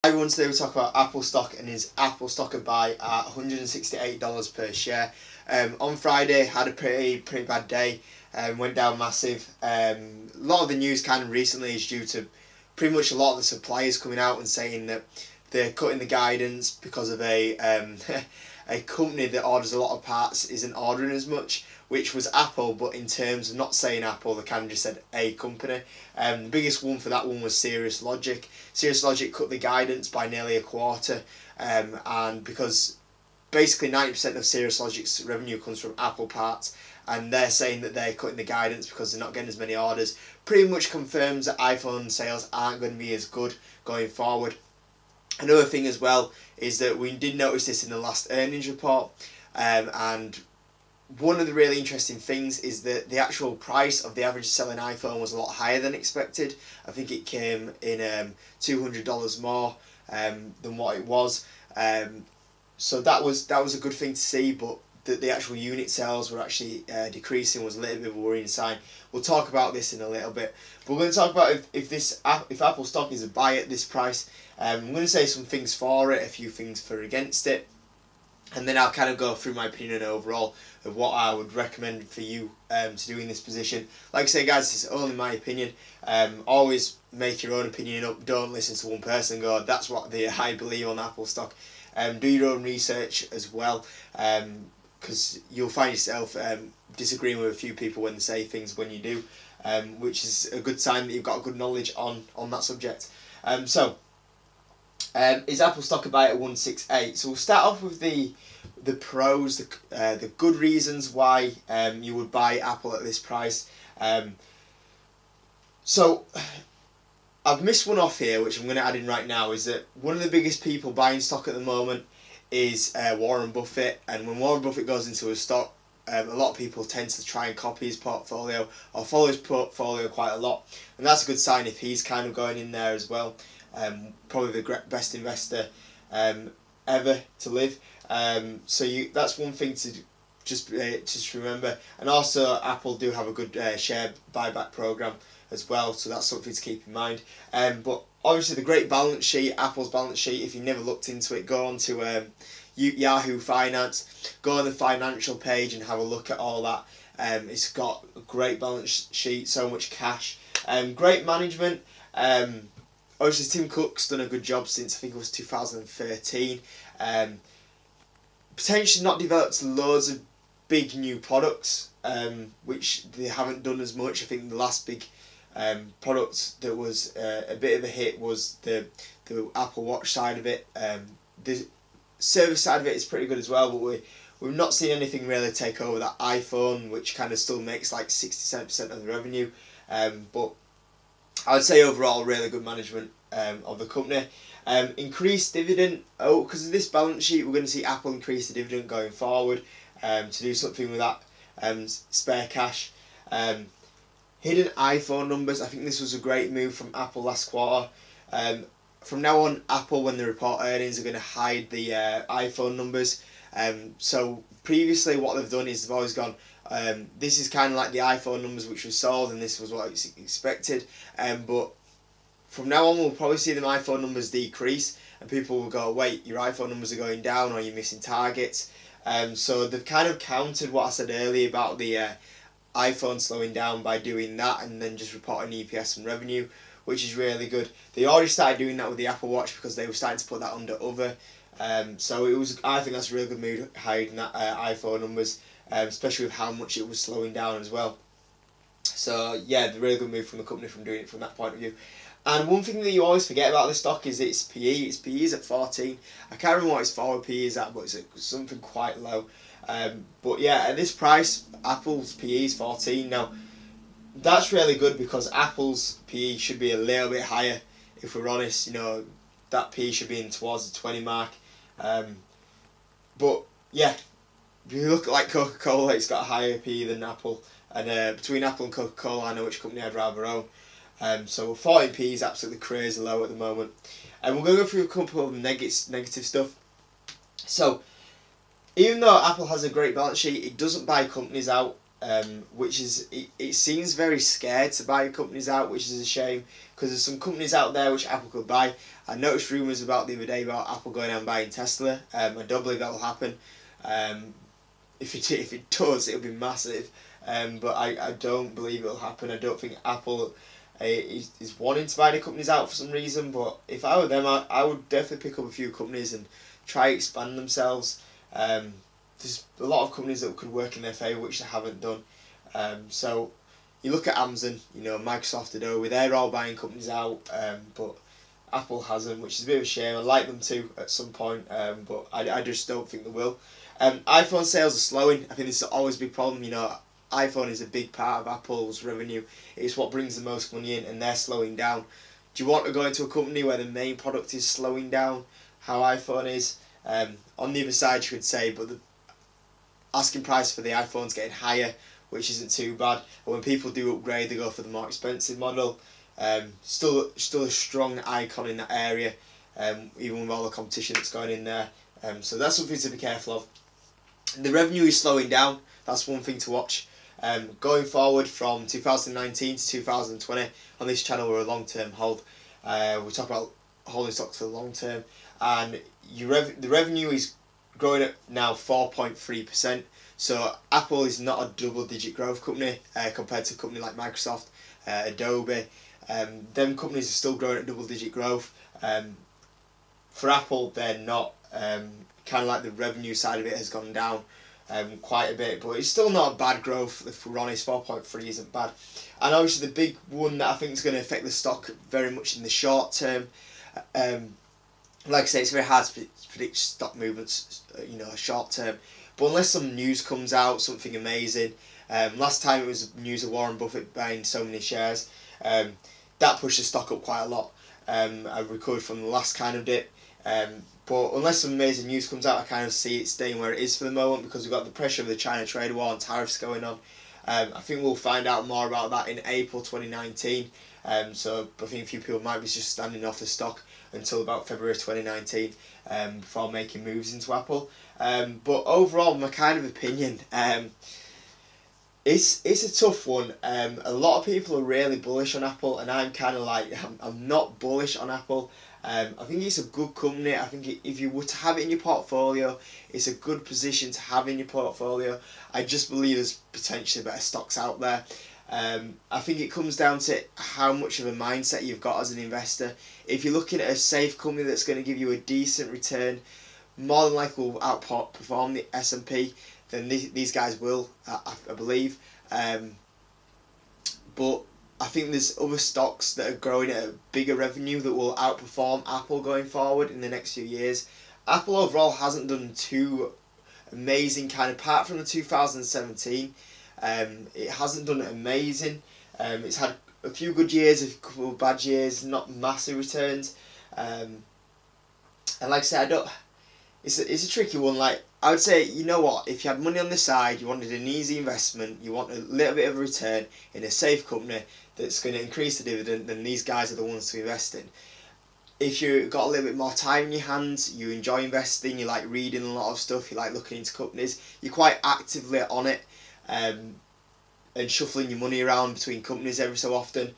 Everyone, today we talk about Apple stock, and is Apple stock a buy at $168 per share. On Friday, had a pretty bad day. Went down massive. A lot of the news kind of recently is due to pretty much a lot of the suppliers coming out and saying that they're cutting the guidance because of a a company that orders a lot of parts isn't ordering as much, which was Apple, but in terms of not saying Apple, they kind of just said a company. The biggest one for that one was Cirrus Logic. Cirrus Logic cut the guidance by nearly a quarter, and because basically 90% of Cirrus Logic's revenue comes from Apple parts, and they're saying that they're cutting the guidance because they're not getting as many orders, pretty much confirms that iPhone sales aren't going to be as good going forward. Another thing as well is that we did notice this in the last earnings report, and one of the really interesting things is that the actual price of the average selling iPhone was a lot higher than expected. I think it came in $200 more than what it was. So that was a good thing to see, but the actual unit sales were actually decreasing was a little bit of a worrying sign. We'll talk about this in a little bit. But we're going to talk about if Apple stock is a buy at this price. I'm going to say some things for it, a few things for against it, and then I'll kind of go through my opinion overall of what I would recommend for you to do in this position. Like I say, guys, this is only my opinion. Always make your own opinion up. Don't listen to one person and go, that's what I believe on Apple stock. Do your own research as well, because you'll find yourself disagreeing with a few people when they say things when you do, which is a good sign that you've got good knowledge on that subject. Is Apple stock a buy at 168? So we'll start off with the pros, the good reasons why you would buy Apple at this price. So I've missed one off here, which I'm going to add in right now, is that one of the biggest people buying stock at the moment is Warren Buffett, and when Warren Buffett goes into a stock, a lot of people tend to try and copy his portfolio or follow his portfolio quite a lot, and that's a good sign if he's kind of going in there as well. Probably the best investor ever to live. So that's one thing to just remember. And also Apple do have a good share buyback program as well, so that's something to keep in mind. But obviously the great balance sheet, Apple's balance sheet, if you've never looked into it, go on to Yahoo Finance, go on the financial page and have a look at all that. It's got a great balance sheet, so much cash, great management. Obviously Tim Cook's done a good job since I think it was 2013. Potentially not developed loads of big new products, which they haven't done as much. I think the last big product that was a bit of a hit was the Apple Watch side of it. The service side of it is pretty good as well, but we've not seen anything really take over that iPhone, which kind of still makes like 67% of the revenue. But I would say overall really good management of the company. Increased dividend. Because of this balance sheet, we're going to see Apple increase the dividend going forward to do something with that spare cash. Hidden iPhone numbers. I think this was a great move from Apple last quarter. From now on, Apple, when they report earnings, are going to hide the iPhone numbers. So previously what they've done is they've always gone, this is kind of like the iPhone numbers which were sold, and this was what was expected. But from now on, we'll probably see the iPhone numbers decrease, and people will go, wait, your iPhone numbers are going down, or you're missing targets. So they've kind of countered what I said earlier about the iPhone slowing down by doing that, and then just reporting EPS and revenue, which is really good. They already started doing that with the Apple Watch because they were starting to put that under other. So I think that's a really good move, hiding that iPhone numbers, especially with how much it was slowing down as well. So yeah, the really good move from the company from doing it from that point of view. And one thing that you always forget about this stock is its PE. Its PE is at 14. I can't remember what its forward PE is at, but it's something quite low. But yeah, at this price, Apple's PE is 14. Now, that's really good because Apple's PE should be a little bit higher. If we're honest, you know, that PE should be in towards the 20 mark. But yeah, if you look at like Coca-Cola, it's got a higher PE than Apple. And between Apple and Coca-Cola, I know which company I'd rather own. So 14p is absolutely crazy low at the moment. And we're going to go through a couple of negative stuff. So, even though Apple has a great balance sheet, it doesn't buy companies out. which is it seems very scared to buy companies out, which is a shame because there's some companies out there which Apple could buy. I noticed rumours about the other day about Apple going out and buying Tesla. I don't believe that will happen. If it does, it'll be massive. But I don't believe it'll happen. I don't think Apple is wanting to buy the companies out for some reason. But if I were them, I would definitely pick up a few companies and try expand themselves. There's a lot of companies that could work in their favour which they haven't done. So you look at Amazon, Microsoft, Adobe, they're all buying companies out, but Apple hasn't, which is a bit of a shame. I'd like them to at some point, but I just don't think they will. iPhone sales are slowing. I think this is always a big problem. iPhone is a big part of Apple's revenue. It's what brings the most money in, and they're slowing down. Do you want to go into a company where the main product is slowing down, how iPhone is? On the other side, you could say, but the asking price for the iPhone's getting higher, which isn't too bad. And when people do upgrade, they go for the more expensive model. Still a strong icon in that area, even with all the competition that's going in there. So that's something to be careful of. The revenue is slowing down. That's one thing to watch. Going forward from 2019 to 2020, on this channel we're a long-term hold. We talk about holding stocks for the long term, and the revenue is growing at now 4.3%. So Apple is not a double-digit growth company compared to a company like Microsoft, Adobe. Them companies are still growing at double-digit growth. For Apple, they're not. Kind of like the revenue side of it has gone down quite a bit, but it's still not a bad growth. If we're honest, 4.3 isn't bad. And obviously the big one that I think is going to affect the stock very much in the short term. Like I say, it's very hard to predict stock movements, short term. But unless some news comes out, something amazing. Last time it was news of Warren Buffett buying so many shares. That pushed the stock up quite a lot. I recovered from the last kind of dip. But unless some amazing news comes out, I kind of see it staying where it is for the moment because we've got the pressure of the China trade war and tariffs going on. I think we'll find out more about that in April 2019. So I think a few people might be just standing off the stock until about February 2019 before making moves into Apple. But overall, my kind of opinion, it's a tough one. A lot of people are really bullish on Apple, and I'm kind of like, I'm not bullish on Apple. I think it's a good company. I think if you were to have it in your portfolio, it's a good position to have in your portfolio. I just believe there's potentially better stocks out there. I think it comes down to how much of a mindset you've got as an investor. If you're looking at a safe company that's going to give you a decent return, more than likely will outperform the S&P, then these guys will, I believe. But I think there's other stocks that are growing at a bigger revenue that will outperform Apple going forward in the next few years. Apple overall hasn't done too amazing, apart from the 2017. It hasn't done amazing. It's had a few good years, a couple of bad years, not massive returns. And like I said, it's a tricky one. Like, I would say, you know what, if you had money on the side, you wanted an easy investment, you want a little bit of a return in a safe company that's going to increase the dividend, then these guys are the ones to invest in. If you've got a little bit more time in your hands, you enjoy investing, you like reading a lot of stuff, you like looking into companies, you're quite actively on it, and shuffling your money around between companies every so often,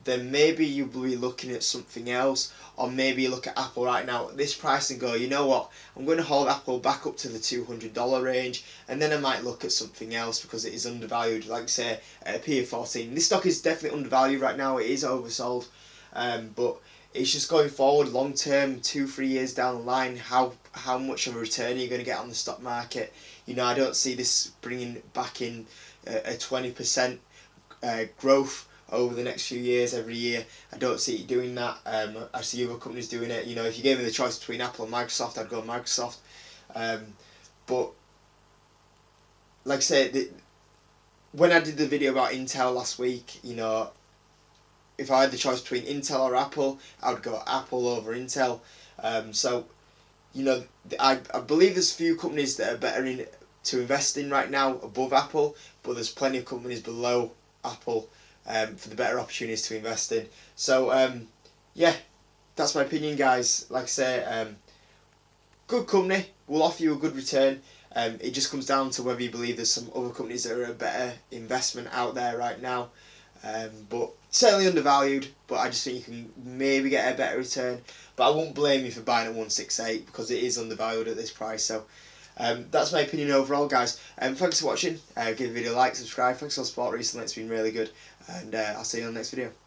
then maybe you'll be looking at something else, or maybe you look at Apple right now at this price and go, you know what, I'm going to hold Apple back up to the $200 range, and then I might look at something else because it is undervalued, like say at a P of 14. This stock is definitely undervalued right now, it is oversold, but it's just going forward long term, 2-3 years down the line, how much of a return are you going to get on the stock market? I don't see this bringing back in a 20% growth over the next few years every year. I don't see it doing that. I see other companies doing it. If you gave me the choice between Apple and Microsoft, I'd go Microsoft. But like I said, when I did the video about Intel last week, if I had the choice between Intel or Apple, I would go Apple over Intel. So I believe there's a few companies that are better to invest in right now above Apple, but there's plenty of companies below Apple for the better opportunities to invest in. So yeah, that's my opinion, guys. Like I say, good company will offer you a good return. It just comes down to whether you believe there's some other companies that are a better investment out there right now. But certainly undervalued, but I just think you can maybe get a better return. But I won't blame you for buying at 168 because it is undervalued at this price. So that's my opinion overall, guys. Thanks for watching. Give the video a like, subscribe. Thanks for the support recently. It's been really good. And I'll see you on the next video.